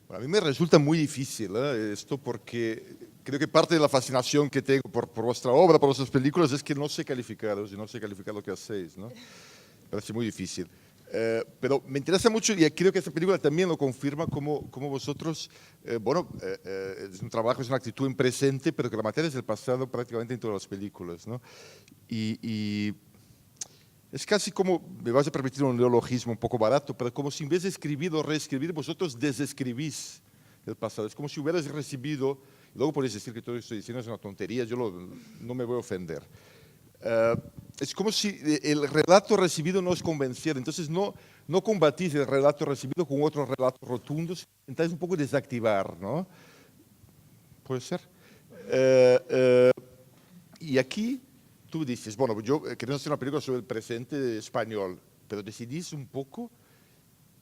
Bueno, a mí me resulta muy difícil esto porque creo que parte de la fascinación que tengo por vuestra obra, por vuestras películas, es que no sé calificaros y no sé calificar lo que hacéis, ¿no? Parece muy difícil. Pero me interesa mucho y creo que esta película también lo confirma como vosotros, es un trabajo, es una actitud en presente, pero que la materia es del pasado prácticamente en todas las películas, ¿no? Y es casi como, me vas a permitir un neologismo un poco barato, pero como si en vez de escribir o reescribir, vosotros desescribís el pasado. Es como si hubieras recibido, y luego podéis decir que todo lo que estoy diciendo es una tontería, no me voy a ofender. Es como si el relato recibido no os convenciera, entonces no combatís el relato recibido con otros relatos rotundos, intentáis un poco desactivar, ¿no? Puede ser. Y aquí tú dices, bueno, yo quería hacer una película sobre el presente español, pero decidís un poco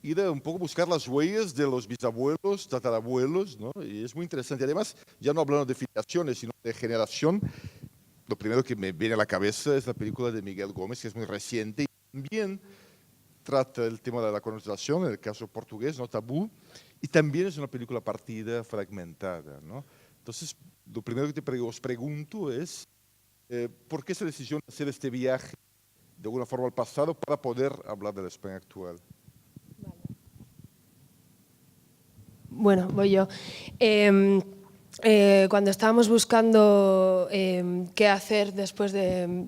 ir a un poco buscar las huellas de los bisabuelos, tatarabuelos, ¿no? Y es muy interesante. Además, ya no hablando de filiaciones, sino de generación, lo primero que me viene a la cabeza es la película de Miguel Gómez, que es muy reciente y también trata el tema de la colonización, en el caso portugués, ¿no? Tabú, y también es una película partida, fragmentada, ¿no? Entonces, lo primero que os pregunto es, ¿por qué esa decisión de hacer este viaje de alguna forma al pasado para poder hablar de la España actual? Bueno, voy yo. Cuando estábamos buscando qué hacer después de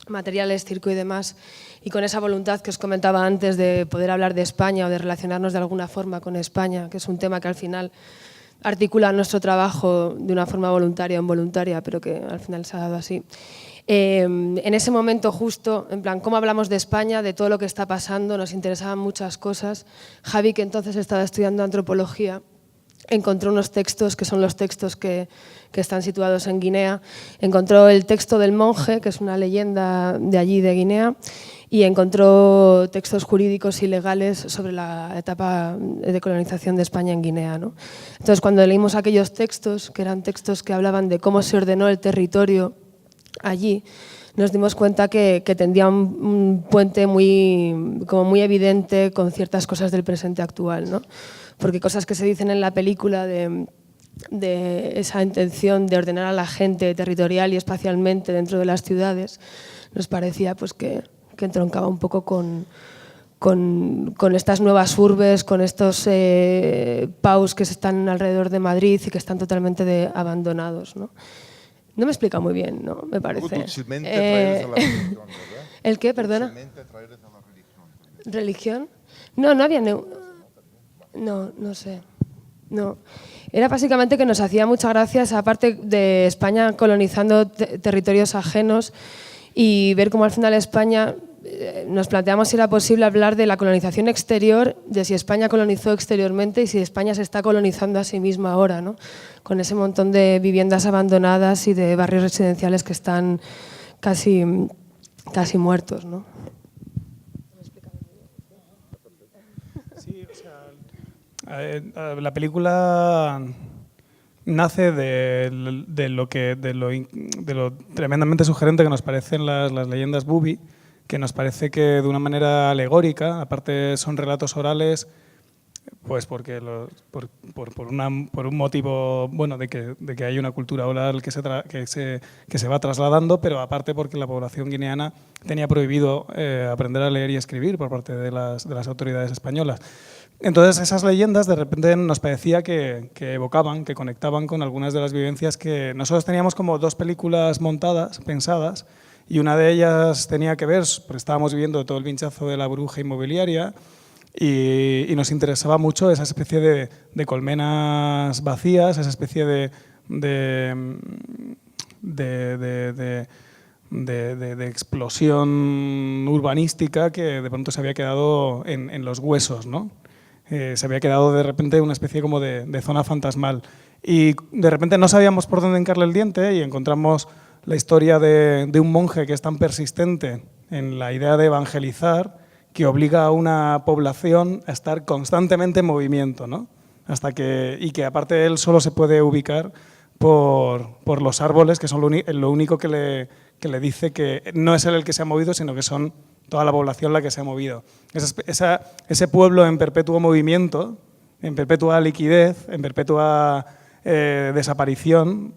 materiales, circo y demás, y con esa voluntad que os comentaba antes de poder hablar de España o de relacionarnos de alguna forma con España, que es un tema que al final articula nuestro trabajo de una forma voluntaria o involuntaria, pero que al final se ha dado así. En ese momento justo, en plan, ¿cómo hablamos de España, de todo lo que está pasando? Nos interesaban muchas cosas. Javi, que entonces estaba estudiando antropología, encontró unos textos que son los textos que están situados en Guinea. Encontró el texto del monje, que es una leyenda de allí, de Guinea, y encontró textos jurídicos y legales sobre la etapa de colonización de España en Guinea, ¿no? Entonces, cuando leímos aquellos textos, que eran textos que hablaban de cómo se ordenó el territorio allí, nos dimos cuenta que tendía un puente como muy evidente con ciertas cosas del presente actual, ¿no? Porque cosas que se dicen en la película de esa intención de ordenar a la gente territorial y espacialmente dentro de las ciudades, nos parecía pues, que entroncaba un poco con estas nuevas urbes, con estos PAUs que están alrededor de Madrid y que están totalmente abandonados, ¿no? No me explica muy bien, ¿no? Me parece. Dulcemente traerles a la religión, ¿verdad? ¿El qué? Perdona. Dulcemente traerles a la religión. ¿Religión? No, no había... No, no sé. No. Era básicamente que nos hacía mucha gracia esa parte de España colonizando territorios ajenos y ver cómo al final España, nos planteamos si era posible hablar de la colonización exterior, de si España colonizó exteriormente y si España se está colonizando a sí misma ahora, ¿no? Con ese montón de viviendas abandonadas y de barrios residenciales que están casi muertos, ¿no? Sí, o sea, la película nace de lo tremendamente sugerente que nos parecen las leyendas Bubi, que nos parece que de una manera alegórica, aparte son relatos orales, pues porque por un motivo bueno de que hay una cultura oral que se va trasladando, pero aparte porque la población guineana tenía prohibido aprender a leer y escribir por parte de las autoridades españolas. Entonces esas leyendas de repente nos parecía que evocaban, que conectaban con algunas de las vivencias que nosotros teníamos como dos películas montadas, pensadas, y una de ellas tenía que ver, porque estábamos viviendo todo el pinchazo de la burbuja inmobiliaria y nos interesaba mucho esa especie de colmenas vacías, esa especie de explosión urbanística que de pronto se había quedado en los huesos, ¿no? Se había quedado de repente una especie como de zona fantasmal. Y de repente no sabíamos por dónde hincarle el diente y encontramos la historia de un monje que es tan persistente en la idea de evangelizar que obliga a una población a estar constantemente en movimiento, ¿no? Y que aparte él solo se puede ubicar por los árboles, que son lo único que le dice que no es él el que se ha movido, sino que son toda la población la que se ha movido. Ese pueblo en perpetuo movimiento en perpetua liquidez, en perpetua desaparición,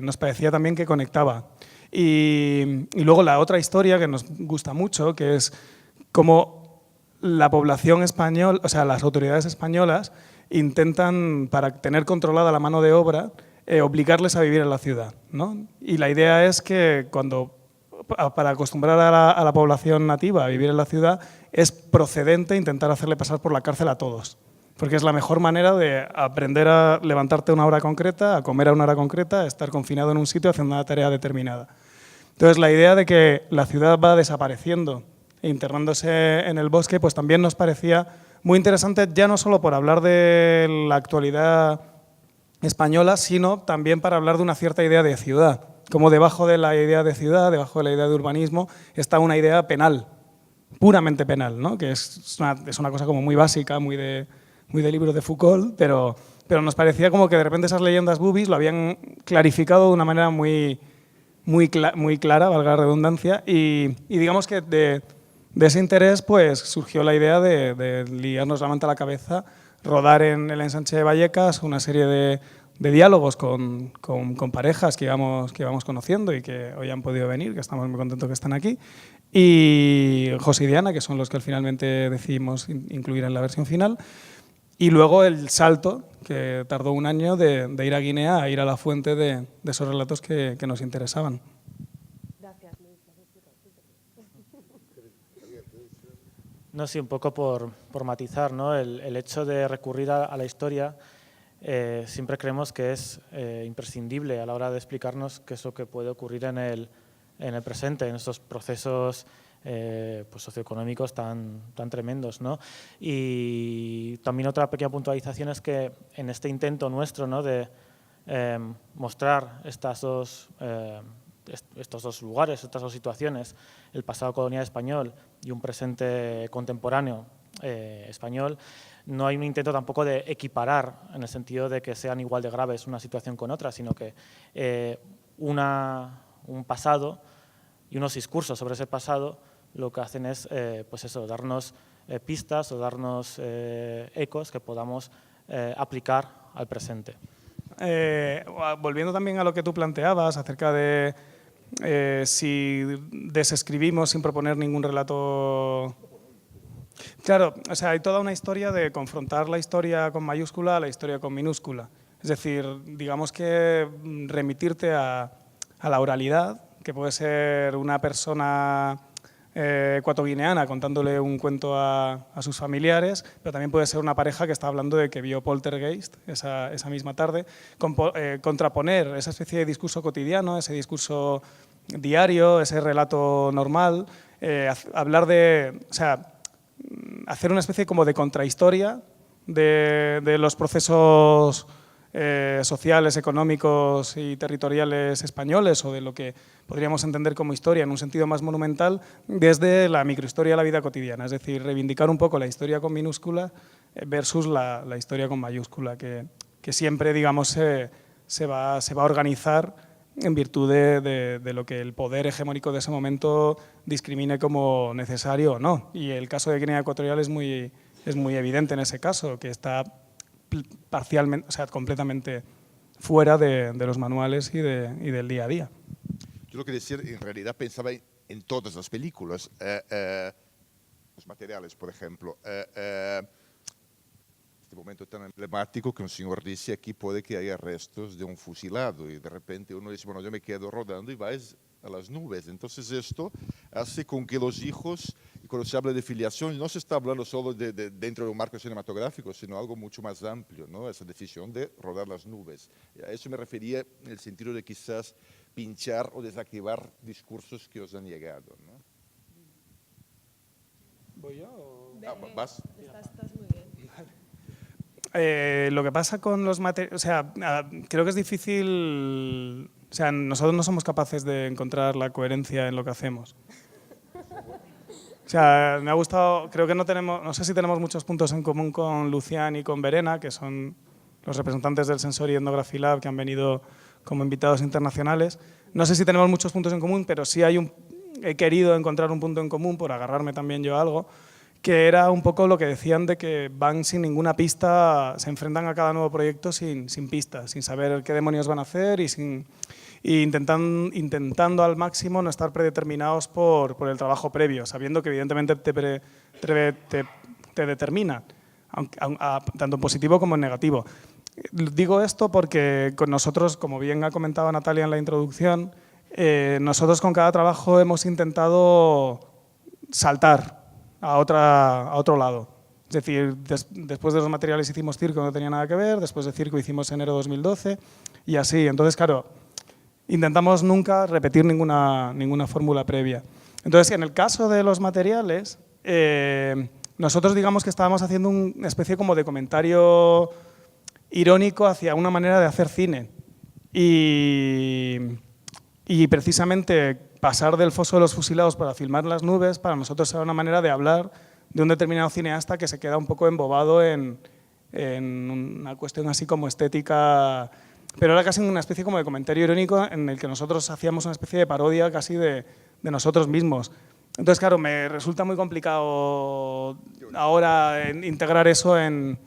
nos parecía también que conectaba. Y luego la otra historia que nos gusta mucho, que es cómo la población española, o sea, las autoridades españolas intentan, para tener controlada la mano de obra, obligarles a vivir en la ciudad, ¿no? Y la idea es que para acostumbrar a la población nativa a vivir en la ciudad, es procedente intentar hacerle pasar por la cárcel a todos, porque es la mejor manera de aprender a levantarte a una hora concreta, a comer a una hora concreta, a estar confinado en un sitio haciendo una tarea determinada. Entonces, la idea de que la ciudad va desapareciendo e internándose en el bosque, pues también nos parecía muy interesante, ya no solo por hablar de la actualidad española, sino también para hablar de una cierta idea de ciudad. Como debajo de la idea de ciudad, debajo de la idea de urbanismo, está una idea penal, puramente penal, ¿no? Que es una cosa como muy básica, muy de libro de Foucault, pero nos parecía como que de repente esas leyendas boobies lo habían clarificado de una manera muy clara, valga la redundancia, y digamos que de ese interés pues surgió la idea de liarnos la manta a la cabeza, rodar en el Ensanche de Vallecas una serie de diálogos con parejas que íbamos conociendo y que hoy han podido venir, que estamos muy contentos que están aquí, y José y Diana, que son los que finalmente decidimos incluir en la versión final, y luego el salto, que tardó un año, de ir a Guinea a ir a la fuente de esos relatos que nos interesaban. Gracias, Luis. No, sí, un poco por matizar, ¿no? El hecho de recurrir a la historia siempre creemos que es imprescindible a la hora de explicarnos qué es lo que puede ocurrir en el presente, en estos procesos pues socioeconómicos tan tremendos, ¿no? Y también otra pequeña puntualización es que en este intento nuestro, ¿no?, de mostrar estos dos lugares, estas dos situaciones, el pasado colonial español y un presente contemporáneo español, no hay un intento tampoco de equiparar en el sentido de que sean igual de graves una situación con otra, sino que un pasado y unos discursos sobre ese pasado lo que hacen es pues eso, darnos pistas o darnos ecos que podamos aplicar al presente. Volviendo también a lo que tú planteabas acerca de si desescribimos sin proponer ningún relato. Claro, o sea, hay toda una historia de confrontar la historia con mayúscula a la historia con minúscula. Es decir, digamos que remitirte a la oralidad, que puede ser una persona ecuatoguineana contándole un cuento a sus familiares, pero también puede ser una pareja que está hablando de que vio Poltergeist esa misma tarde, contraponer esa especie de discurso cotidiano, ese discurso diario, ese relato normal, hablar de, o sea, hacer una especie como de contrahistoria de los procesos sociales, económicos y territoriales españoles, o de lo que podríamos entender como historia en un sentido más monumental, desde la microhistoria de la vida cotidiana, es decir, reivindicar un poco la historia con minúscula versus la historia con mayúscula, que siempre, digamos, se va a organizar en virtud de lo que el poder hegemónico de ese momento discrimine como necesario o no. Y el caso de Guinea Ecuatorial es muy evidente en ese caso, que está parcialmente, o sea, completamente fuera de los manuales y del día a día. Yo lo que decía, en realidad pensaba en todas las películas, los materiales, por ejemplo. Este momento tan emblemático que un señor dice, aquí puede que haya restos de un fusilado, y de repente uno dice, bueno, yo me quedo rodando y vais a las nubes. Entonces esto hace con que los hijos, y cuando se habla de filiación, no se está hablando solo dentro de un marco cinematográfico, sino algo mucho más amplio, ¿no? Esa decisión de rodar las nubes. A eso me refería en el sentido de quizás pinchar o desactivar discursos que os han llegado, ¿no? ¿Voy yo? O... ¿Vas? Estás muy bien. Lo que pasa con los materiales, o sea, creo que es difícil, o sea, nosotros no somos capaces de encontrar la coherencia en lo que hacemos. O sea, me ha gustado, creo que no sé si tenemos muchos puntos en común con Lucián y con Verena, que son los representantes del Sensory Ethnography Lab que han venido como invitados internacionales. No sé si tenemos muchos puntos en común, pero sí he querido encontrar un punto en común, por agarrarme también yo a algo, que era un poco lo que decían de que van sin ninguna pista, se enfrentan a cada nuevo proyecto sin pistas, sin saber qué demonios van a hacer y intentando al máximo no estar predeterminados por el trabajo previo, sabiendo que evidentemente te determina, tanto en positivo como en negativo. Digo esto porque con nosotros, como bien ha comentado Natalia en la introducción, nosotros con cada trabajo hemos intentado saltar a otro lado. Es decir, después de los materiales hicimos circo, no tenía nada que ver, después de circo hicimos enero 2012 y así. Entonces, claro, intentamos nunca repetir ninguna fórmula previa. Entonces, en el caso de los materiales, nosotros digamos que estábamos haciendo una especie como de comentario irónico hacia una manera de hacer cine. Y precisamente pasar del foso de los fusilados para filmar las nubes, para nosotros era una manera de hablar de un determinado cineasta que se queda un poco embobado en una cuestión así como estética, pero era casi una especie como de comentario irónico en el que nosotros hacíamos una especie de parodia casi de nosotros mismos. Entonces, claro, me resulta muy complicado ahora integrar eso en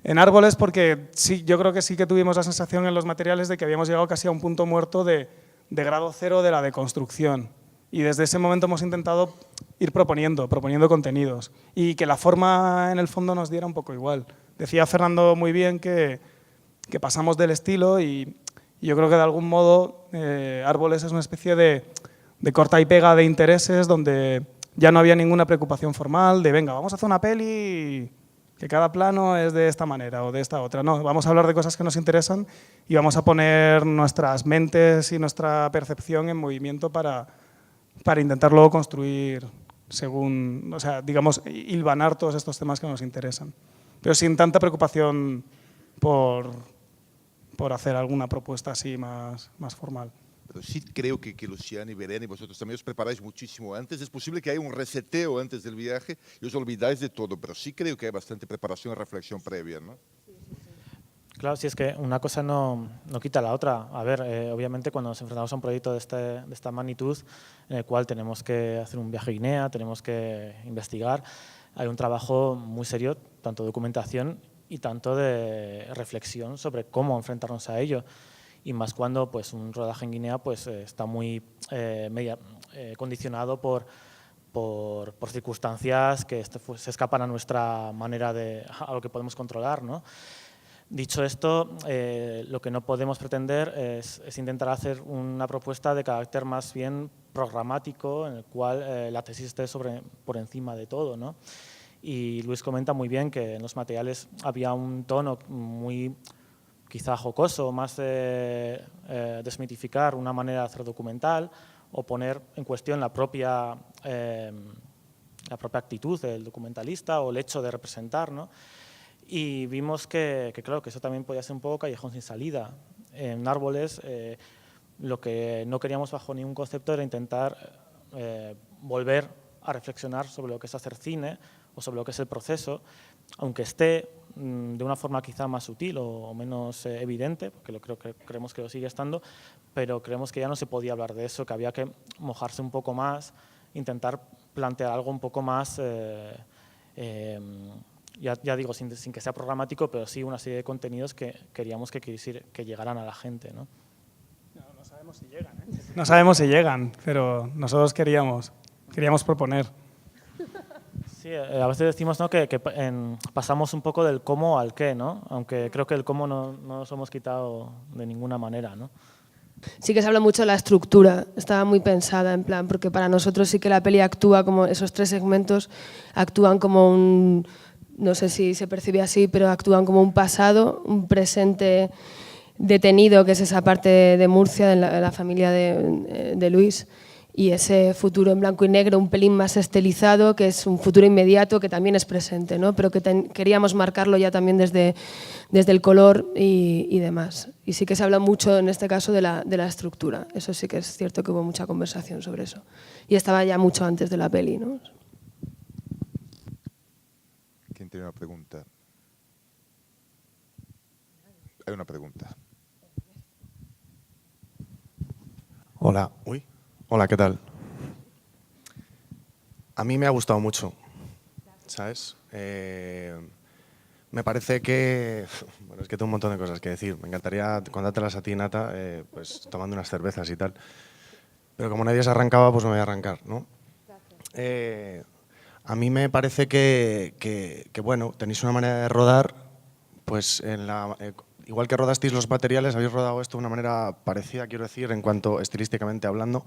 Árboles, porque sí, yo creo que sí que tuvimos la sensación en los materiales de que habíamos llegado casi a un punto muerto de grado cero de la deconstrucción. Y desde ese momento hemos intentado ir proponiendo contenidos y que la forma en el fondo nos diera un poco igual. Decía Fernando muy bien que pasamos del estilo y yo creo que de algún modo Árboles es una especie de corta y pega de intereses donde ya no había ninguna preocupación formal de venga, vamos a hacer una peli que cada plano es de esta manera o de esta otra. No, vamos a hablar de cosas que nos interesan y vamos a poner nuestras mentes y nuestra percepción en movimiento para intentar luego construir según, o sea, digamos, hilvanar todos estos temas que nos interesan. Pero sin tanta preocupación por hacer alguna propuesta así más formal. Pero sí creo que Luciana y Verena y vosotros también os preparáis muchísimo antes. Es posible que haya un reseteo antes del viaje y os olvidáis de todo, pero sí creo que hay bastante preparación y reflexión previa, ¿no? Claro, sí, es que una cosa no quita la otra. A ver, obviamente cuando nos enfrentamos a un proyecto de esta magnitud, en el cual tenemos que hacer un viaje a Guinea, tenemos que investigar, hay un trabajo muy serio, tanto de documentación y tanto de reflexión sobre cómo enfrentarnos a ello. Y más cuando pues, un rodaje en Guinea pues, está muy condicionado por circunstancias que se escapan a nuestra manera a lo que podemos controlar, ¿no? Dicho esto, lo que no podemos pretender es intentar hacer una propuesta de carácter más bien programático, en el cual la tesis esté por encima de todo, ¿no? Y Luis comenta muy bien que en los materiales había un tono muy quizá jocoso, más desmitificar una manera de hacer documental o poner en cuestión la propia actitud del documentalista o el hecho de representar, ¿no? Y vimos que claro, que eso también podía ser un poco callejón sin salida. En Árboles lo que no queríamos bajo ningún concepto era intentar volver a reflexionar sobre lo que es hacer cine o sobre lo que es el proceso, aunque esté de una forma quizá más sutil o menos evidente, porque creemos que lo sigue estando, pero creemos que ya no se podía hablar de eso, que había que mojarse un poco más, intentar plantear algo un poco más, ya digo, sin que sea programático, pero sí una serie de contenidos que queríamos que llegaran a la gente, ¿no? No sabemos si llegan, ¿eh? No sabemos si llegan, pero nosotros queríamos proponer. Sí, a veces decimos, ¿no?, que pasamos un poco del cómo al qué, ¿no? Aunque creo que el cómo no nos hemos quitado de ninguna manera, ¿no? Sí que se habla mucho de la estructura, estaba muy pensada en plan, porque para nosotros sí que la peli actúa como, esos tres segmentos actúan como un, no sé si se percibe así, pero actúan como un pasado, un presente detenido, que es esa parte de Murcia, de la familia de Luis, y ese futuro en blanco y negro, un pelín más estilizado, que es un futuro inmediato que también es presente, ¿no? Pero que queríamos marcarlo ya también desde el color y demás. Y sí que se habla mucho en este caso de la estructura. Eso sí que es cierto que hubo mucha conversación sobre eso. Y estaba ya mucho antes de la peli, ¿no? ¿Quién tiene una pregunta? Hay una pregunta. Hola. Hola, ¿qué tal? A mí me ha gustado mucho. ¿sabes? Me parece que… Bueno, es que tengo un montón de cosas que decir. Me encantaría contártelas a ti, Nata, pues tomando unas cervezas y tal. Pero como nadie se arrancaba, pues me voy a arrancar, ¿no? A mí me parece que, bueno, tenéis una manera de rodar, pues igual que rodasteis los materiales, habéis rodado esto de una manera parecida, quiero decir, en cuanto estilísticamente hablando,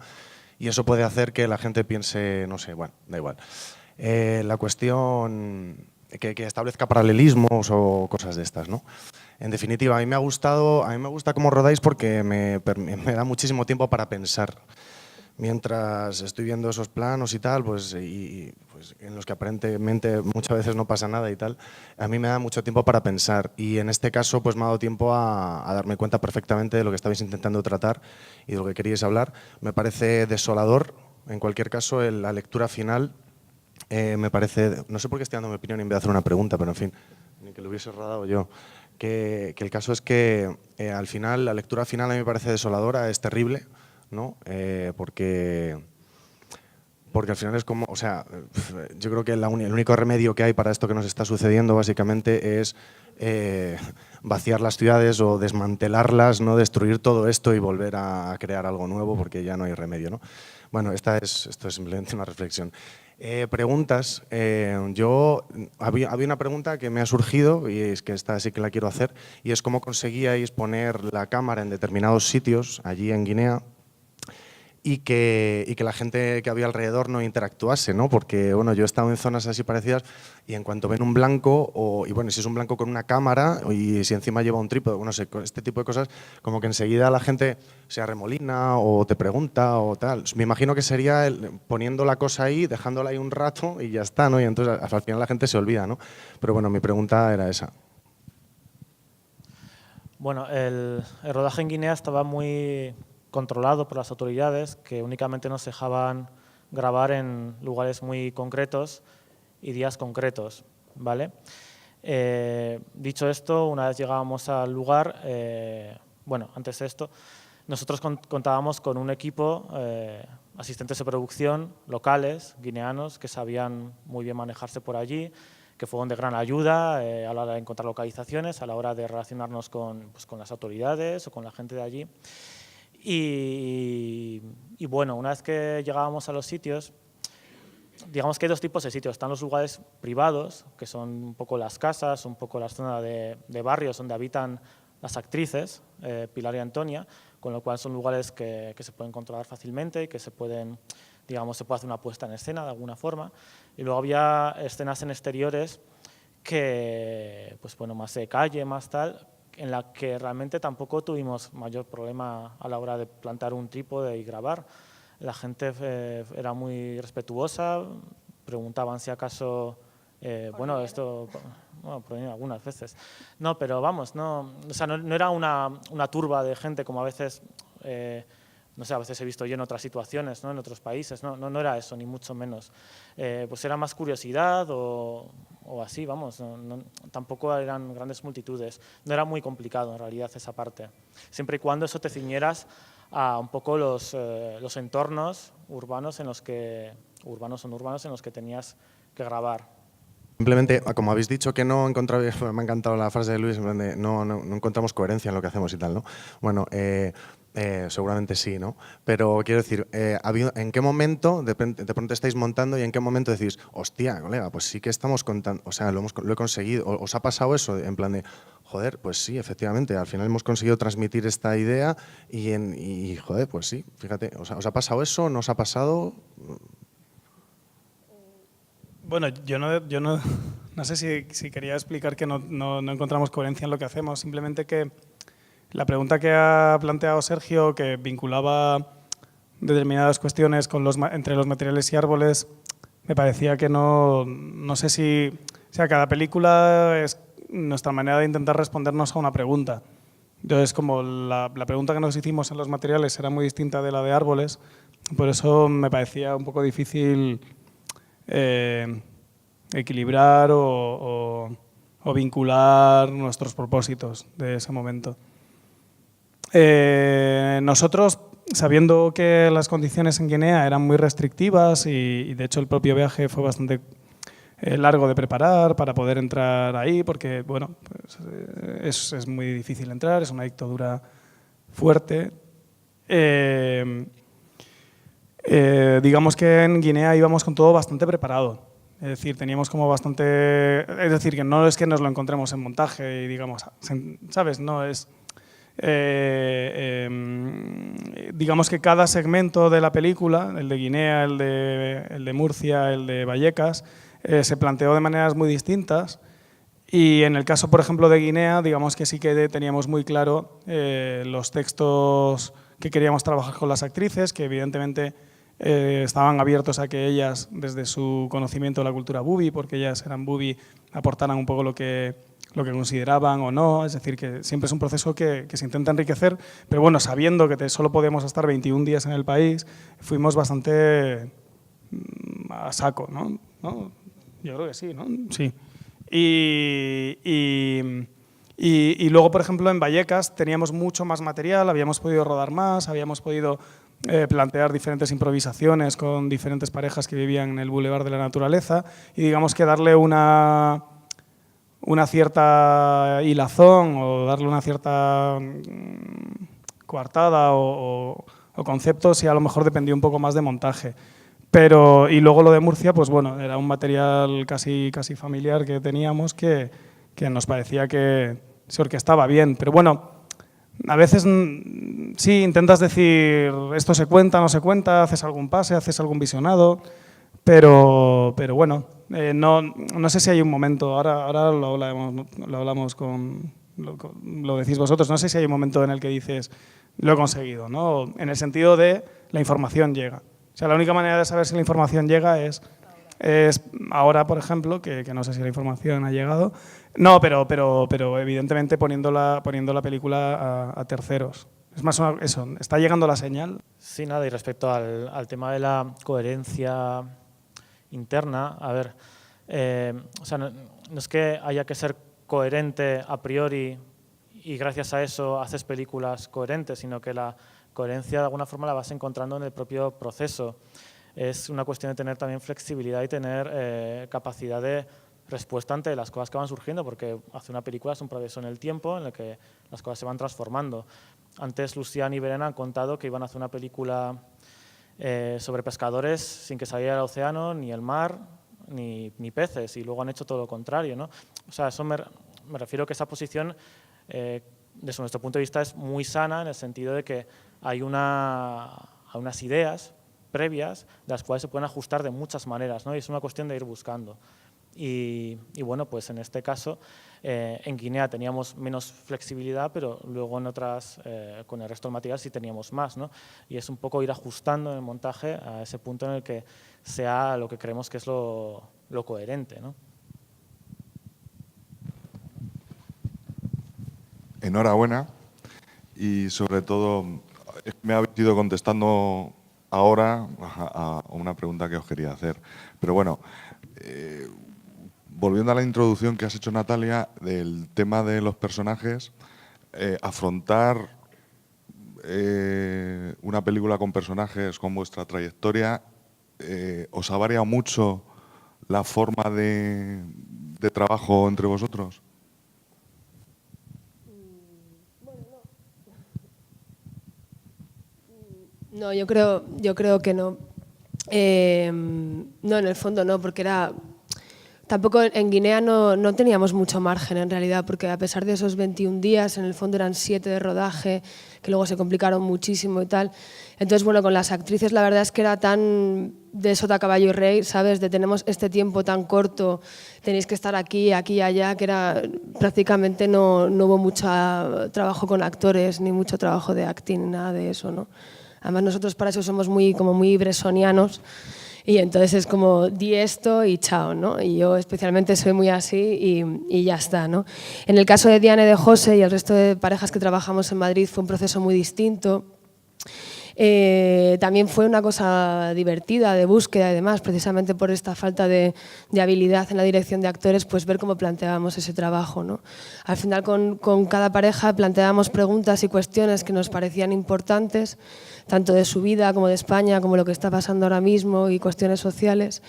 y eso puede hacer que la gente piense, no sé, bueno, da igual. La cuestión… Que establezca paralelismos o cosas de estas, ¿no? En definitiva, a mí me gusta cómo rodáis porque me da muchísimo tiempo para pensar. Mientras estoy viendo esos planos y tal, pues en los que aparentemente muchas veces no pasa nada y tal, a mí me da mucho tiempo para pensar. Y en este caso, pues me ha dado tiempo a darme cuenta perfectamente de lo que estabais intentando tratar y de lo que queríais hablar. Me parece desolador, en cualquier caso, la lectura final. Me parece, no sé por qué estoy dando mi opinión en vez de hacer una pregunta, pero en fin, ni que lo hubiese rodado yo. Que el caso es que al final, la lectura final a mí me parece desoladora, es terrible, ¿no? Porque al final es como, o sea, yo creo que el único remedio que hay para esto que nos está sucediendo básicamente es vaciar las ciudades o desmantelarlas, ¿no? Destruir todo esto y volver a crear algo nuevo porque ya no hay remedio, ¿no? Bueno, esto es simplemente una reflexión. Preguntas. Había una pregunta que me ha surgido y es que esta sí que la quiero hacer y es cómo conseguíais poner la cámara en determinados sitios allí en Guinea y que la gente que había alrededor no interactuase, ¿no? Porque bueno, yo he estado en zonas así parecidas y en cuanto ven un blanco, y bueno, si es un blanco con una cámara y si encima lleva un trípode, bueno, este tipo de cosas, como que enseguida la gente se arremolina o te pregunta o tal. Me imagino que sería poniendo la cosa ahí, dejándola ahí un rato y ya está, ¿no? Y entonces al final la gente se olvida, ¿no? Pero bueno, mi pregunta era esa. Bueno, el rodaje en Guinea estaba muy controlado por las autoridades, que únicamente nos dejaban grabar en lugares muy concretos y días concretos, ¿vale? Dicho esto, una vez llegábamos al lugar, bueno, antes de esto, nosotros contábamos con un equipo, asistentes de producción locales, guineanos, que sabían muy bien manejarse por allí, que fueron de gran ayuda a la hora de encontrar localizaciones, a la hora de relacionarnos con las autoridades o con la gente de allí. Y bueno, una vez que llegábamos a los sitios, digamos que hay dos tipos de sitios. Están los lugares privados, que son un poco las casas, un poco la zona de barrios donde habitan las actrices, Pilar y Antonia, con lo cual son lugares que se pueden controlar fácilmente y que se pueden, digamos, se puede hacer una puesta en escena de alguna forma. Y luego había escenas en exteriores que, pues bueno, más de calle, más tal, en la que realmente tampoco tuvimos mayor problema a la hora de plantar un trípode y grabar. La gente era muy respetuosa, preguntaban si acaso, bueno, esto, bueno, algunas veces. No, pero vamos, no, o sea, no era una turba de gente como a veces, no sé, a veces he visto yo en otras situaciones, ¿no? En otros países, no era eso, ni mucho menos. Pues era más curiosidad o así, vamos, tampoco eran grandes multitudes. No era muy complicado en realidad esa parte, siempre y cuando eso te ciñeras a un poco los entornos urbanos en los que tenías que grabar. Simplemente, como habéis dicho que no encontrabais, me ha encantado la frase de Luis, en plan de no encontramos coherencia en lo que hacemos y tal, ¿no? Bueno, seguramente sí, ¿no? Pero quiero decir, ¿en qué momento de pronto estáis montando y en qué momento decís, hostia, colega, pues sí que estamos contando, o sea, lo he conseguido? ¿Os ha pasado eso? En plan de, joder, pues sí, efectivamente, al final hemos conseguido transmitir esta idea y joder, pues sí, fíjate, ¿os ha pasado eso? ¿No os ha pasado? Bueno, yo no sé si quería explicar que no encontramos coherencia en lo que hacemos, simplemente que la pregunta que ha planteado Sergio, que vinculaba determinadas cuestiones entre los materiales y árboles, me parecía que no sé si… O sea, cada película es nuestra manera de intentar respondernos a una pregunta. Entonces, como la pregunta que nos hicimos en los materiales era muy distinta de la de árboles, por eso me parecía un poco difícil equilibrar o vincular nuestros propósitos de ese momento. Nosotros, sabiendo que las condiciones en Guinea eran muy restrictivas y de hecho el propio viaje fue bastante largo de preparar para poder entrar ahí, porque bueno, pues, es muy difícil entrar, es una dictadura fuerte. Digamos que en Guinea íbamos con todo bastante preparado. Es decir, teníamos como bastante... Es decir, que no es que nos lo encontremos en montaje y digamos, ¿sabes? No es... digamos que cada segmento de la película, el de Guinea, el de Murcia, el de Vallecas, se planteó de maneras muy distintas. Y en el caso, por ejemplo, de Guinea, digamos que sí que teníamos muy claro los textos que queríamos trabajar con las actrices, que evidentemente estaban abiertos a que ellas, desde su conocimiento de la cultura bubi, porque ellas eran bubi, aportaran un poco lo que consideraban o no. Es decir, que siempre es un proceso que se intenta enriquecer, pero bueno, sabiendo que solo podíamos estar 21 días en el país, fuimos bastante a saco, ¿no? Yo creo que sí, ¿no? Sí. Y luego, por ejemplo, en Vallecas teníamos mucho más material, habíamos podido rodar más, habíamos podido plantear diferentes improvisaciones con diferentes parejas que vivían en el Boulevard de la Naturaleza y digamos que darle una cierta hilazón o darle una cierta coartada o concepto, si a lo mejor dependía un poco más de montaje. Y luego lo de Murcia, pues bueno, era un material casi familiar que teníamos que nos parecía que se orquestaba bien. Pero bueno, a veces sí intentas decir esto se cuenta, no se cuenta, haces algún pase, haces algún visionado, pero bueno, no sé si hay un momento, ahora lo hablamos lo decís vosotros, no sé si hay un momento en el que dices lo he conseguido, ¿no? En el sentido de la información llega. O sea, la única manera de saber si la información llega es ahora, por ejemplo, que no sé si la información ha llegado. No, pero evidentemente poniendo la película a terceros. Es más eso, ¿está llegando la señal? Sí, nada, y respecto al tema de la coherencia interna, a ver, o sea, no es que haya que ser coherente a priori y gracias a eso haces películas coherentes, sino que la coherencia de alguna forma la vas encontrando en el propio proceso. Es una cuestión de tener también flexibilidad y tener capacidad de respuesta ante las cosas que van surgiendo, porque hacer una película es un proceso en el tiempo en el que las cosas se van transformando. Antes Lucián y Verena han contado que iban a hacer una película sobre pescadores sin que saliera el océano, ni el mar, ni peces, y luego han hecho todo lo contrario, ¿no? O sea, eso me refiero que esa posición, desde nuestro punto de vista, es muy sana en el sentido de que hay unas ideas previas de las cuales se pueden ajustar de muchas maneras, ¿no? Y es una cuestión de ir buscando. Y bueno, pues en este caso, en Guinea teníamos menos flexibilidad, pero luego en otras, con el resto del material sí teníamos más, ¿no? Y es un poco ir ajustando en el montaje a ese punto en el que sea lo que creemos que es lo coherente, ¿no? Enhorabuena y sobre todo me habéis ido contestando ahora a una pregunta que os quería hacer. Pero bueno, volviendo a la introducción que has hecho, Natalia, del tema de los personajes, afrontar una película con personajes con vuestra trayectoria, ¿os ha variado mucho la forma de trabajo entre vosotros? No, yo creo que no. No, en el fondo no, porque tampoco en Guinea no teníamos mucho margen en realidad, porque a pesar de esos 21 días, en el fondo eran 7 de rodaje, que luego se complicaron muchísimo y tal. Entonces, bueno, con las actrices la verdad es que era tan de sota, caballo y rey, ¿sabes? De tenemos este tiempo tan corto, tenéis que estar aquí, allá, que era prácticamente no hubo mucho trabajo con actores, ni mucho trabajo de acting, ni nada de eso, ¿no? Además nosotros para eso somos como muy bresonianos y entonces es como di esto y chao, ¿no? Y yo especialmente soy muy así y ya está, ¿no? En el caso de Diane, de José y el resto de parejas que trabajamos en Madrid fue un proceso muy distinto. También fue una cosa divertida, de búsqueda y demás, precisamente por esta falta de habilidad en la dirección de actores, pues ver cómo planteábamos ese trabajo, ¿no? Al final con cada pareja planteábamos preguntas y cuestiones que nos parecían importantes, tanto de su vida como de España, como lo que está pasando ahora mismo y cuestiones sociales.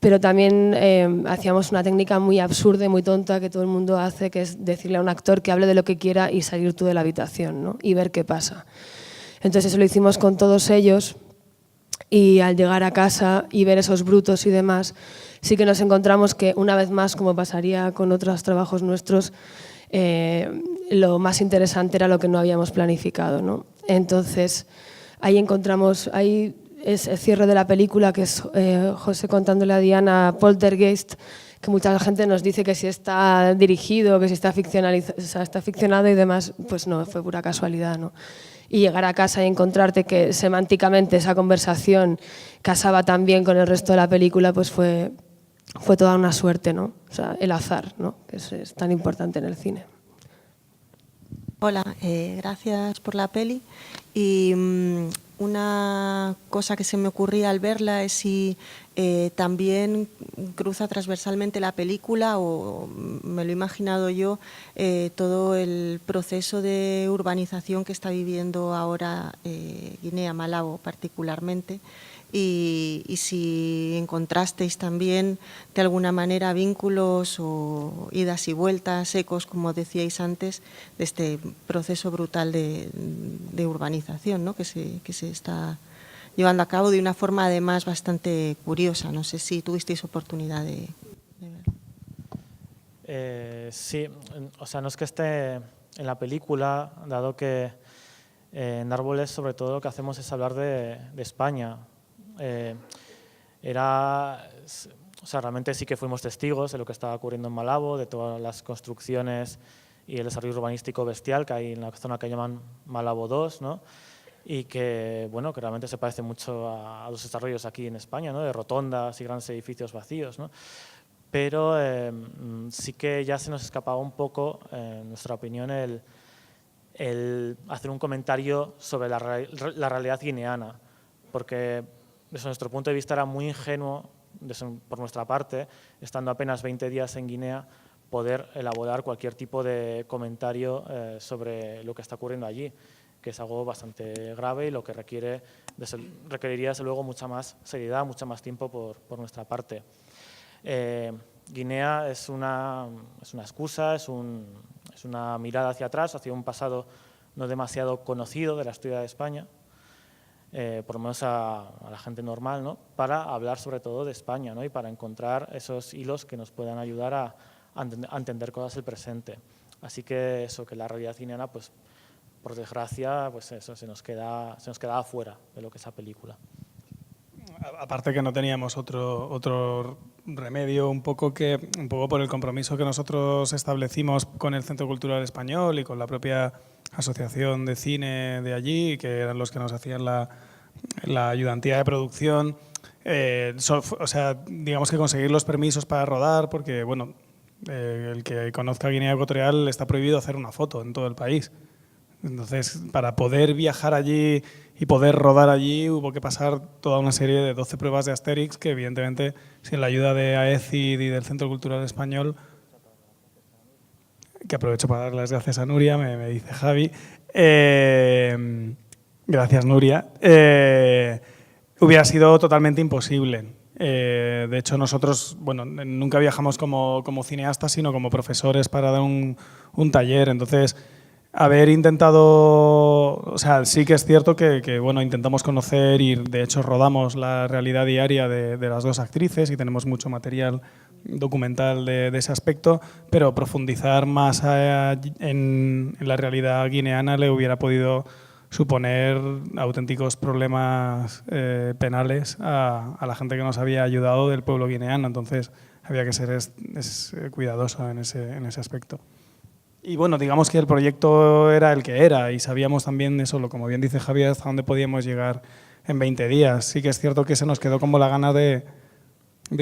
pero también hacíamos una técnica muy absurda y muy tonta que todo el mundo hace, que es decirle a un actor que hable de lo que quiera y salir tú de la habitación, ¿no? Y ver qué pasa. Entonces eso lo hicimos con todos ellos, y al llegar a casa y ver esos brutos y demás, sí que nos encontramos que una vez más, como pasaría con otros trabajos nuestros, lo más interesante era lo que no habíamos planificado, ¿no? Entonces ahí encontramos, ahí es el cierre de la película, que es José contándole a Diana Poltergeist, que mucha gente nos dice que si está dirigido, que si está ficcionado y demás, pues no, fue pura casualidad, ¿no? Y llegar a casa y encontrarte que semánticamente esa conversación casaba tan bien con el resto de la película, pues fue toda una suerte, ¿no? O sea, el azar, ¿no? Que es tan importante en el cine. Hola, gracias por la peli. Y una cosa que se me ocurría al verla es si también cruza transversalmente la película, o me lo he imaginado yo, todo el proceso de urbanización que está viviendo ahora Guinea, Malabo particularmente, y si encontrasteis también de alguna manera vínculos o idas y vueltas, ecos, como decíais antes, de este proceso brutal de urbanización, ¿no? que se está llevando a cabo de una forma además bastante curiosa. No sé si tuvisteis oportunidad de verlo. Sí, o sea, no es que esté en la película, dado que en Árboles sobre todo lo que hacemos es hablar de España. O sea, realmente sí que fuimos testigos de lo que estaba ocurriendo en Malabo, de todas las construcciones y el desarrollo urbanístico bestial que hay en la zona que llaman Malabo 2, ¿no? Y que, bueno, que realmente se parece mucho a los desarrollos aquí en España, ¿no? De rotondas y grandes edificios vacíos, ¿no? Pero sí que ya se nos escapaba un poco, en nuestra opinión, el hacer un comentario sobre la realidad guineana, porque desde nuestro punto de vista era muy ingenuo, por nuestra parte, estando apenas 20 días en Guinea, poder elaborar cualquier tipo de comentario sobre lo que está ocurriendo allí, que es algo bastante grave y lo que requeriría, desde luego, mucha más seriedad, mucho más tiempo por nuestra parte. Guinea es una excusa, es una mirada hacia atrás, hacia un pasado no demasiado conocido de la historia de España, por lo menos a la gente normal, ¿no? Para hablar sobre todo de España, ¿no? Y para encontrar esos hilos que nos puedan ayudar a entender cosas del presente. Así que eso, que la realidad guineana, pues por desgracia, pues eso se nos queda afuera de lo que es esa película. Aparte que no teníamos otro remedio, un poco por el compromiso que nosotros establecimos con el Centro Cultural Español y con la propia asociación de cine de allí, que eran los que nos hacían la ayudantía de producción. O sea, digamos que conseguir los permisos para rodar, porque bueno, el que conozca Guinea Ecuatorial está prohibido hacer una foto en todo el país. Entonces, para poder viajar allí y poder rodar allí, hubo que pasar toda una serie de 12 pruebas de Asterix, que evidentemente, sin la ayuda de AECID y del Centro Cultural Español, que aprovecho para dar las gracias a Nuria, me dice Javi. Gracias, Nuria. Hubiera sido totalmente imposible. De hecho, nosotros bueno, nunca viajamos como cineastas, sino como profesores para dar un taller. Entonces, haber intentado, o sea, sí que es cierto que bueno, intentamos conocer y de hecho rodamos la realidad diaria de las dos actrices y tenemos mucho material documental de ese aspecto, pero profundizar más en la realidad guineana le hubiera podido suponer auténticos problemas penales a la gente que nos había ayudado del pueblo guineano. Entonces había que ser cuidadoso en ese aspecto. Y bueno, digamos que el proyecto era el que era y sabíamos también eso, como bien dice Javier, hasta dónde podíamos llegar en 20 días. Sí que es cierto que se nos quedó como la gana de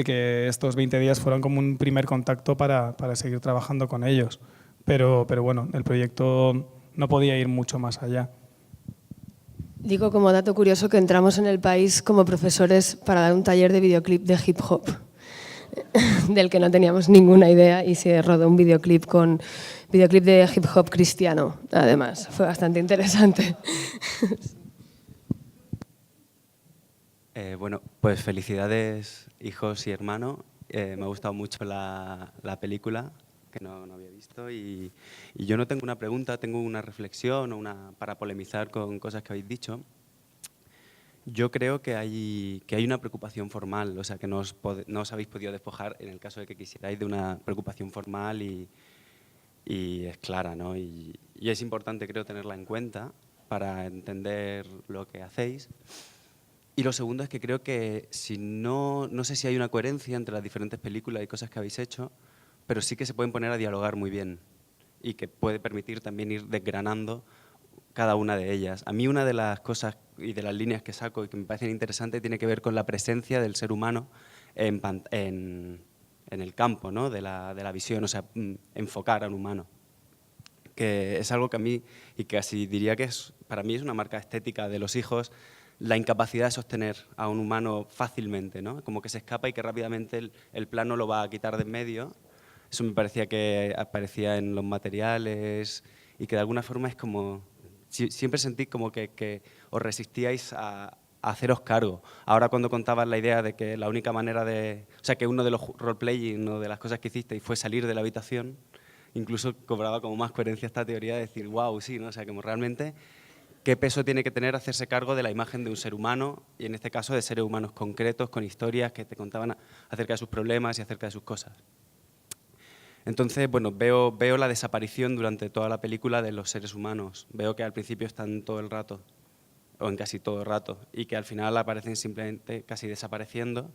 que estos 20 días fueran como un primer contacto para seguir trabajando con ellos. Pero bueno, el proyecto no podía ir mucho más allá. Digo como dato curioso que entramos en el país como profesores para dar un taller de videoclip de hip hop, del que no teníamos ninguna idea, y se rodó un videoclip de hip hop cristiano, además. Fue bastante interesante. Bueno, pues felicidades, hijos y hermanos. Me ha gustado mucho la película, que no había visto. Y yo no tengo una pregunta, tengo una reflexión para polemizar con cosas que habéis dicho. Yo creo que hay una preocupación formal, o sea, que no os habéis podido despojar, en el caso de que quisierais, de una preocupación formal y es clara, ¿no? Y es importante, creo, tenerla en cuenta para entender lo que hacéis. Y lo segundo es que creo que no sé si hay una coherencia entre las diferentes películas y cosas que habéis hecho, pero sí que se pueden poner a dialogar muy bien y que puede permitir también ir desgranando cada una de ellas. A mí una de las cosas y de las líneas que saco y que me parecen interesantes tiene que ver con la presencia del ser humano en el campo, ¿no? de la visión, o sea, enfocar al humano. Que es algo que a mí, y que casi diría que para mí es una marca estética de Los hijos, la incapacidad de sostener a un humano fácilmente, ¿no? Como que se escapa y que rápidamente el plano lo va a quitar de en medio. Eso me parecía que aparecía en los materiales y que de alguna forma es como... Siempre sentí como que os resistíais a haceros cargo. Ahora cuando contabas la idea de que la única manera de... O sea, que uno de los roleplaying o de las cosas que hicisteis fue salir de la habitación, incluso cobraba como más coherencia esta teoría de decir, wow, sí, ¿no? O sea, como realmente... ¿Qué peso tiene que tener hacerse cargo de la imagen de un ser humano, y en este caso de seres humanos concretos, con historias que te contaban acerca de sus problemas y acerca de sus cosas? Entonces, bueno, veo la desaparición durante toda la película de los seres humanos. Veo que al principio están todo el rato, o en casi todo el rato, y que al final aparecen simplemente casi desapareciendo,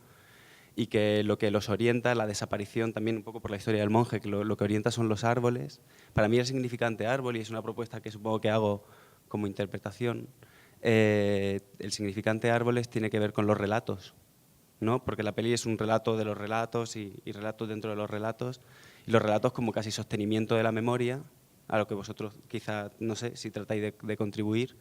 y que lo que los orienta, la desaparición, también un poco por la historia del monje, que lo que orienta son los árboles. Para mí el significante árbol, y es una propuesta que supongo que hago como interpretación, el significante árboles tiene que ver con los relatos, ¿no? Porque la peli es un relato de los relatos y relatos dentro de los relatos, y los relatos como casi sostenimiento de la memoria, a lo que vosotros quizá, no sé, si tratáis de contribuir,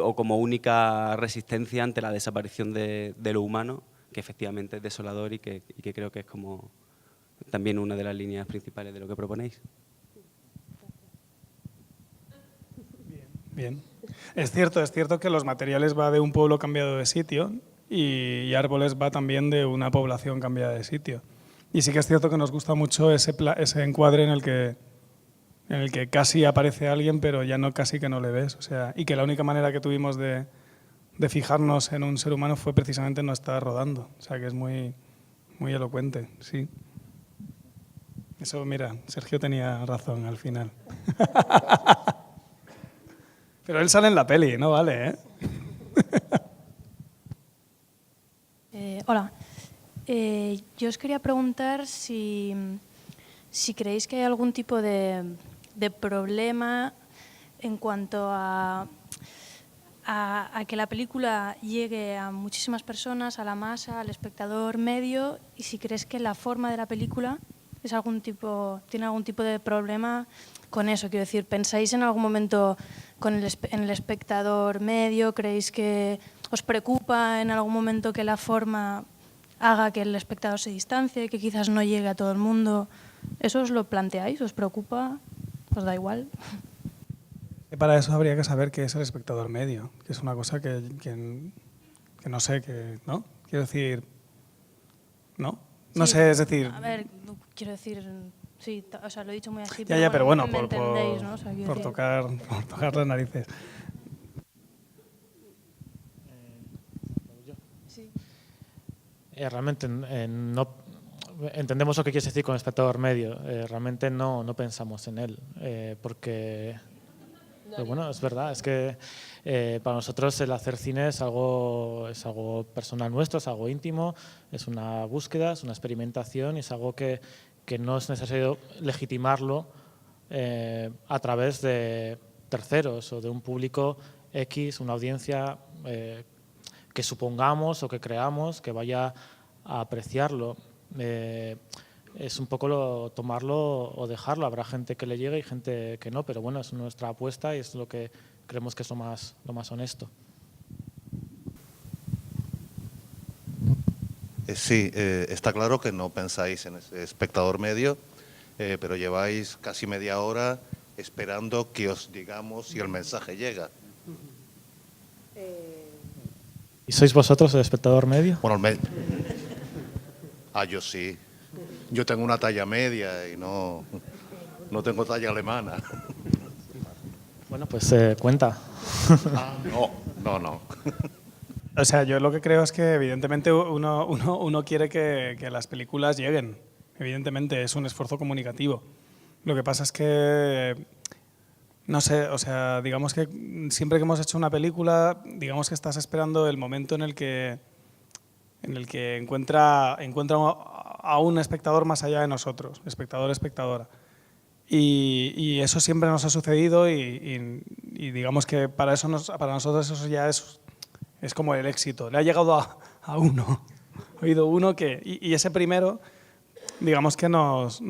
o como única resistencia ante la desaparición de lo humano, que efectivamente es desolador y que creo que es como también una de las líneas principales de lo que proponéis. Bien. Es cierto que los materiales va de un pueblo cambiado de sitio y árboles va también de una población cambiada de sitio. Y sí que es cierto que nos gusta mucho ese encuadre en el que casi aparece alguien, pero ya no casi que no le ves. O sea, y que la única manera que tuvimos de fijarnos en un ser humano fue precisamente no estar rodando. O sea, que es muy, muy elocuente, sí. Eso, mira, Sergio tenía razón al final. Pero él sale en la peli, no vale, ¿eh? Hola. Yo os quería preguntar si creéis que hay algún tipo de problema en cuanto a que la película llegue a muchísimas personas, a la masa, al espectador medio, y si crees que la forma de la película tiene algún tipo de problema con eso. Quiero decir, ¿pensáis en algún momento en el espectador medio? ¿Creéis que os preocupa en algún momento que la forma haga que el espectador se distancie, que quizás no llegue a todo el mundo? ¿Eso os lo planteáis? ¿Os preocupa? ¿Os da igual? Para eso habría que saber qué es el espectador medio, que es una cosa que no sé, ¿no? Quiero decir, ¿no? No Sí, sé, es decir... A ver, quiero decir, sí, o sea, lo he dicho muy así, Ya, pero bueno, me entendéis, ¿no? O sea, por tocar las narices. Sí. Realmente no entendemos lo que quieres decir con espectador medio. Realmente no pensamos en él, porque... Pero bueno, es verdad, es que para nosotros el hacer cine es algo personal nuestro, es algo íntimo, es una búsqueda, es una experimentación, y es algo que no es necesario legitimarlo a través de terceros o de un público X, una audiencia que supongamos o que creamos que vaya a apreciarlo. Es un poco tomarlo o dejarlo. Habrá gente que le llegue y gente que no, pero bueno, es nuestra apuesta y es lo que creemos que es lo más honesto. Sí, está claro que no pensáis en ese espectador medio, pero lleváis casi media hora esperando que os digamos si el mensaje llega. ¿Y sois vosotros el espectador medio? Bueno, yo sí. Yo tengo una talla media y no tengo talla alemana. Bueno, pues cuenta. No. O sea, yo lo que creo es que evidentemente uno quiere que las películas lleguen. Evidentemente es un esfuerzo comunicativo. Lo que pasa es que, no sé, o sea, digamos que siempre que hemos hecho una película, digamos que estás esperando el momento en el que encuentra a un espectador más allá de nosotros, espectador, espectadora. Y eso siempre nos ha sucedido y digamos que para nosotros eso ya es como el éxito. Le ha llegado a uno, ha habido uno y ese primero, digamos que nos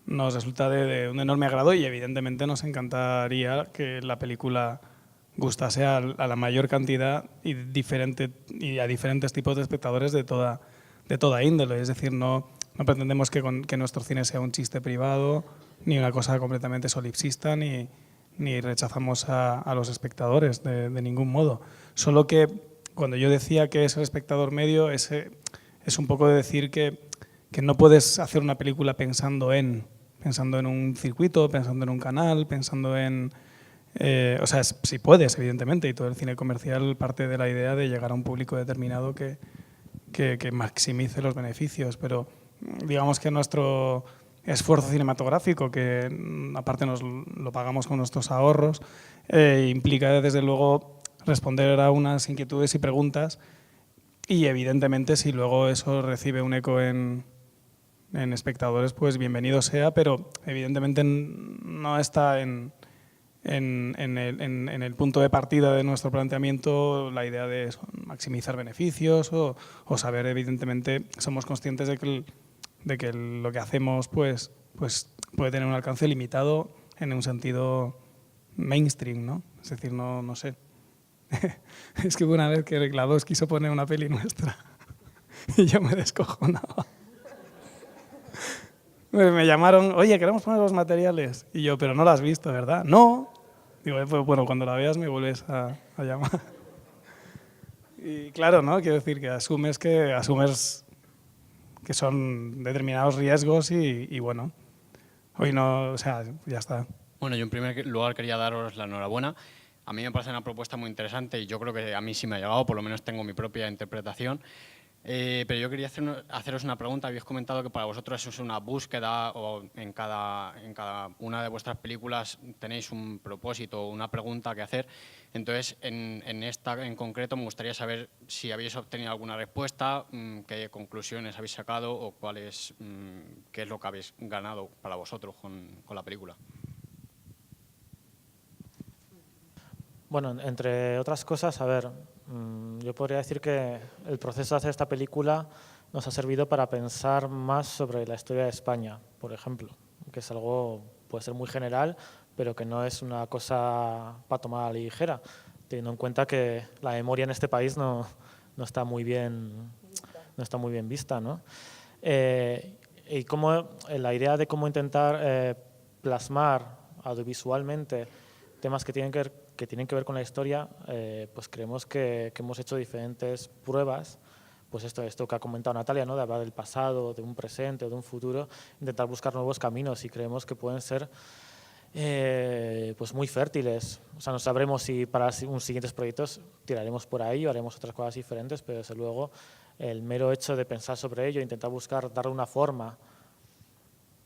resulta de un enorme agrado y evidentemente nos encantaría que la película gustase a la mayor cantidad y a diferentes tipos de espectadores de toda índole. Es decir, no pretendemos que nuestro cine sea un chiste privado, ni una cosa completamente solipsista, ni rechazamos a los espectadores de ningún modo. Solo que cuando yo decía que es el espectador medio, es un poco de decir que no puedes hacer una película pensando en un circuito, pensando en un canal, pensando en... o sea, sí puedes, evidentemente, y todo el cine comercial parte de la idea de llegar a un público determinado que maximice los beneficios, pero digamos que nuestro esfuerzo cinematográfico, que aparte nos lo pagamos con nuestros ahorros, implica desde luego responder a unas inquietudes y preguntas y evidentemente si luego eso recibe un eco en espectadores, pues bienvenido sea, pero evidentemente no está en el punto de partida de nuestro planteamiento la idea de maximizar beneficios o saber, evidentemente, somos conscientes de que lo que hacemos pues puede tener un alcance limitado en un sentido mainstream, ¿no? Es decir, no sé. Es que hubo una vez que la 2 quiso poner una peli nuestra y yo me descojonaba. Me llamaron, oye, queremos poner los materiales. Y yo, pero no la has visto, ¿verdad? No. Digo, pues bueno, cuando la veas me vuelves a llamar. Y claro, ¿no? Quiero decir que asumes que son determinados riesgos y bueno, hoy no, o sea, ya está. Bueno, yo en primer lugar quería daros la enhorabuena. A mí me parece una propuesta muy interesante y yo creo que a mí sí me ha llegado, por lo menos tengo mi propia interpretación. Pero yo quería haceros una pregunta. Habéis comentado que para vosotros eso es una búsqueda o en cada una de vuestras películas tenéis un propósito o una pregunta que hacer. Entonces, en esta en concreto me gustaría saber si habéis obtenido alguna respuesta, qué conclusiones habéis sacado o qué es lo que habéis ganado para vosotros con la película. Bueno, entre otras cosas, a ver, yo podría decir que el proceso de hacer esta película nos ha servido para pensar más sobre la historia de España, por ejemplo, que es algo, puede ser muy general, pero que no es una cosa para tomar a la ligera, teniendo en cuenta que la memoria en este país no está muy bien vista, ¿no? Y la idea de cómo intentar plasmar audiovisualmente temas que tienen que ver con la historia, pues creemos que hemos hecho diferentes pruebas, pues esto que ha comentado Natalia, ¿no? De hablar del pasado, de un presente o de un futuro, intentar buscar nuevos caminos y creemos que pueden ser pues muy fértiles. O sea, no sabremos si para unos siguientes proyectos tiraremos por ahí o haremos otras cosas diferentes, pero desde luego el mero hecho de pensar sobre ello, intentar buscar darle una forma,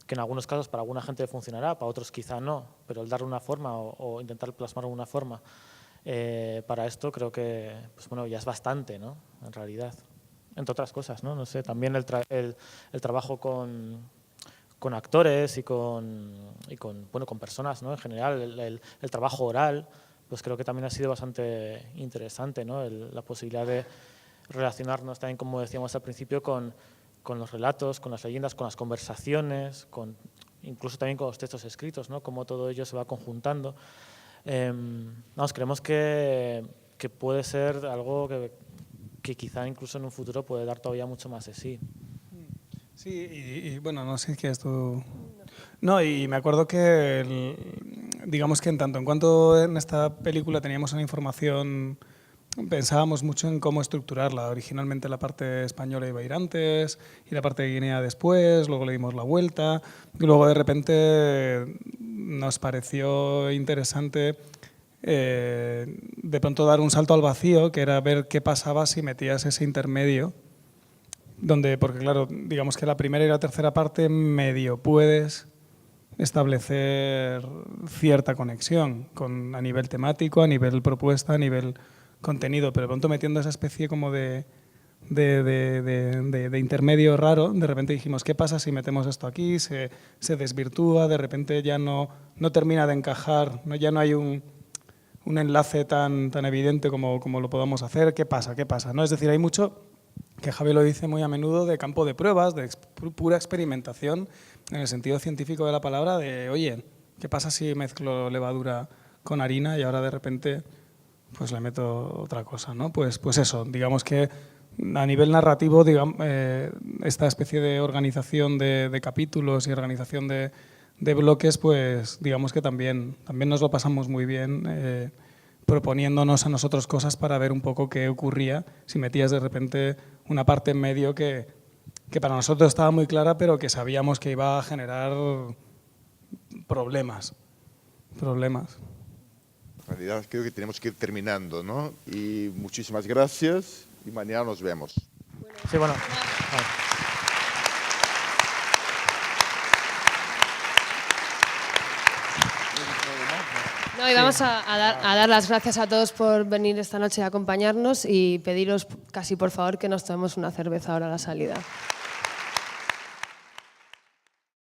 que en algunos casos para alguna gente funcionará, para otros quizá no, pero el darle una forma o intentar plasmar una forma para esto creo que pues bueno, ya es bastante, ¿no? En realidad, entre otras cosas, ¿no? No sé, también el trabajo con actores y con personas, ¿no? En general, el trabajo oral, pues creo que también ha sido bastante interesante, ¿no? La posibilidad de relacionarnos también, como decíamos al principio, con los relatos, con las leyendas, con las conversaciones, incluso también con los textos escritos, ¿no? Cómo todo ello se va conjuntando. Creemos que puede ser algo que quizá incluso en un futuro puede dar todavía mucho más de sí. Sí, y bueno, no sé qué es esto. No, y me acuerdo que, digamos que en tanto en cuanto en esta película teníamos una información pensábamos mucho en cómo estructurarla. Originalmente la parte española iba a ir antes y la parte de Guinea después, luego le dimos la vuelta y luego de repente nos pareció interesante de pronto dar un salto al vacío, que era ver qué pasaba si metías ese intermedio, porque claro, digamos que la primera y la tercera parte medio puedes establecer cierta conexión a nivel temático, a nivel propuesta, a nivel contenido, pero de pronto metiendo esa especie como de intermedio raro, de repente dijimos, ¿qué pasa si metemos esto aquí? Se desvirtúa, de repente ya no termina de encajar, ya no hay un enlace tan evidente como lo podamos hacer. ¿Qué pasa? ¿No? Es decir, hay mucho, que Javi lo dice muy a menudo, de campo de pruebas, de pura experimentación, en el sentido científico de la palabra, de, oye, ¿qué pasa si mezclo levadura con harina y ahora de repente pues le meto otra cosa, ¿no? Pues eso, digamos que a nivel narrativo, esta especie de organización de capítulos y organización de bloques, pues digamos que también nos lo pasamos muy bien proponiéndonos a nosotros cosas para ver un poco qué ocurría si metías de repente una parte en medio que para nosotros estaba muy clara, pero que sabíamos que iba a generar problemas. En realidad creo que tenemos que ir terminando, ¿no? Y muchísimas gracias y mañana nos vemos. Sí, bueno. No, y vamos a dar las gracias a todos por venir esta noche a acompañarnos y pediros casi por favor que nos tomemos una cerveza ahora a la salida.